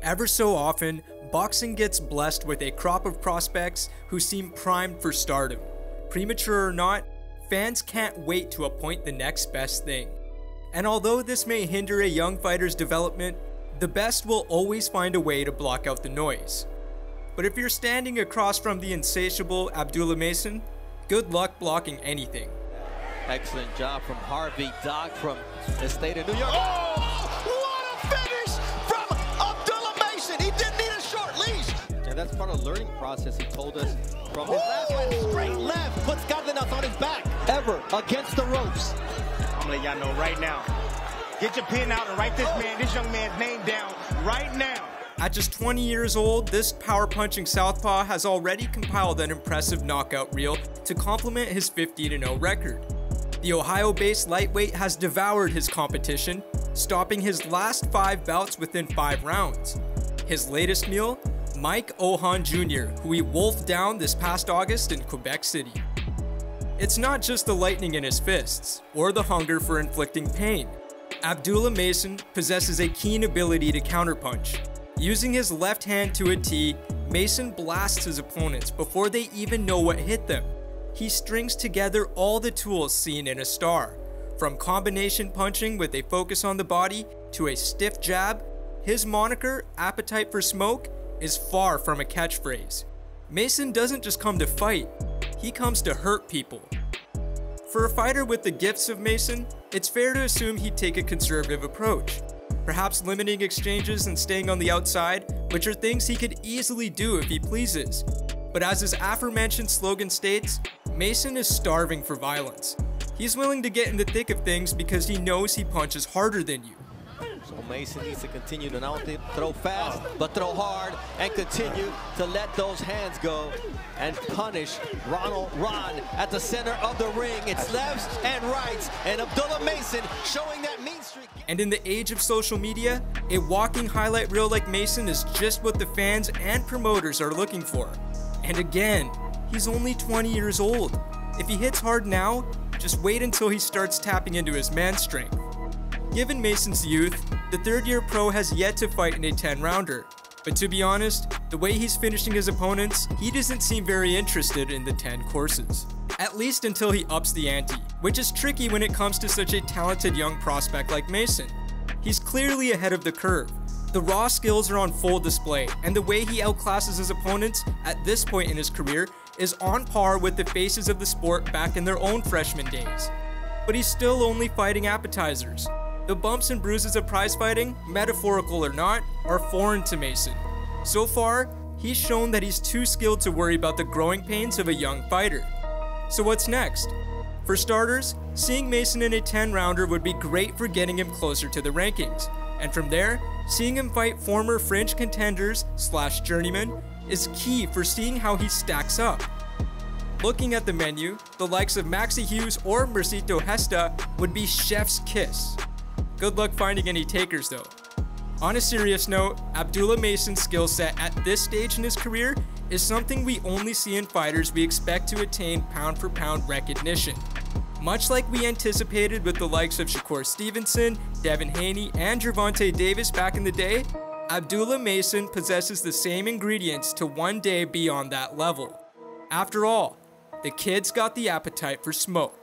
Ever so often, boxing gets blessed with a crop of prospects who seem primed for stardom. Premature or not, fans can't wait to appoint the next best thing. And although this may hinder a young fighter's development, the best will always find a way to block out the noise. But if you're standing across from the insatiable Abdullah Mason, good luck blocking anything. Excellent job from Harvey Dock from the state of New York. Oh, what a finish from Abdullah Mason. He didn't need a short leash. And that's part of the learning process, he told us. From his last fight, straight left, puts Cardenas on his back. Ever against the ropes. I'm gonna let y'all know right now. Get your pen out and write this young man's name down right now. At just 20 years old, this power-punching southpaw has already compiled an impressive knockout reel to complement his 50-0 record. The Ohio-based lightweight has devoured his competition, stopping his last 5 bouts within 5 rounds. His latest meal? Mike Ohan Jr., who he wolfed down this past August in Quebec City. It's not just the lightning in his fists, or the hunger for inflicting pain. Abdullah Mason possesses a keen ability to counterpunch. Using his left hand to a T, Mason blasts his opponents before they even know what hit them. He strings together all the tools seen in a star. From combination punching with a focus on the body to a stiff jab, his moniker, Appetite for Smoke, is far from a catchphrase. Mason doesn't just come to fight, he comes to hurt people. For a fighter with the gifts of Mason, it's fair to assume he'd take a conservative approach, perhaps limiting exchanges and staying on the outside, which are things he could easily do if he pleases. But as his aforementioned slogan states, Mason is starving for violence. He's willing to get in the thick of things because he knows he punches harder than you. So Mason needs to continue to not only throw fast, but throw hard and continue to let those hands go and punish Ron at the center of the ring. It's lefts and rights, and Abdullah Mason showing that mean streak. And in the age of social media, a walking highlight reel like Mason is just what the fans and promoters are looking for. And again, he's only 20 years old. If he hits hard now, just wait until he starts tapping into his man strength. Given Mason's youth, the third-year pro has yet to fight in a 10-rounder. But to be honest, the way he's finishing his opponents, he doesn't seem very interested in the 10 courses. At least until he ups the ante, which is tricky when it comes to such a talented young prospect like Mason. He's clearly ahead of the curve. The raw skills are on full display, and the way he outclasses his opponents at this point in his career is on par with the faces of the sport back in their own freshman days. But he's still only fighting appetizers. The bumps and bruises of prize fighting, metaphorical or not, are foreign to Mason. So far, he's shown that he's too skilled to worry about the growing pains of a young fighter. So what's next? For starters, seeing Mason in a 10-rounder would be great for getting him closer to the rankings. And from there, seeing him fight former fringe contenders / journeymen is key for seeing how he stacks up. Looking at the menu, the likes of Maxi Hughes or Mercito Hesta would be chef's kiss. Good luck finding any takers though. On a serious note, Abdullah Mason's skill set at this stage in his career is something we only see in fighters we expect to attain pound-for-pound recognition. Much like we anticipated with the likes of Shakur Stevenson, Devin Haney, and Gervonta Davis back in the day, Abdullah Mason possesses the same ingredients to one day be on that level. After all, the kid's got the appetite for smoke.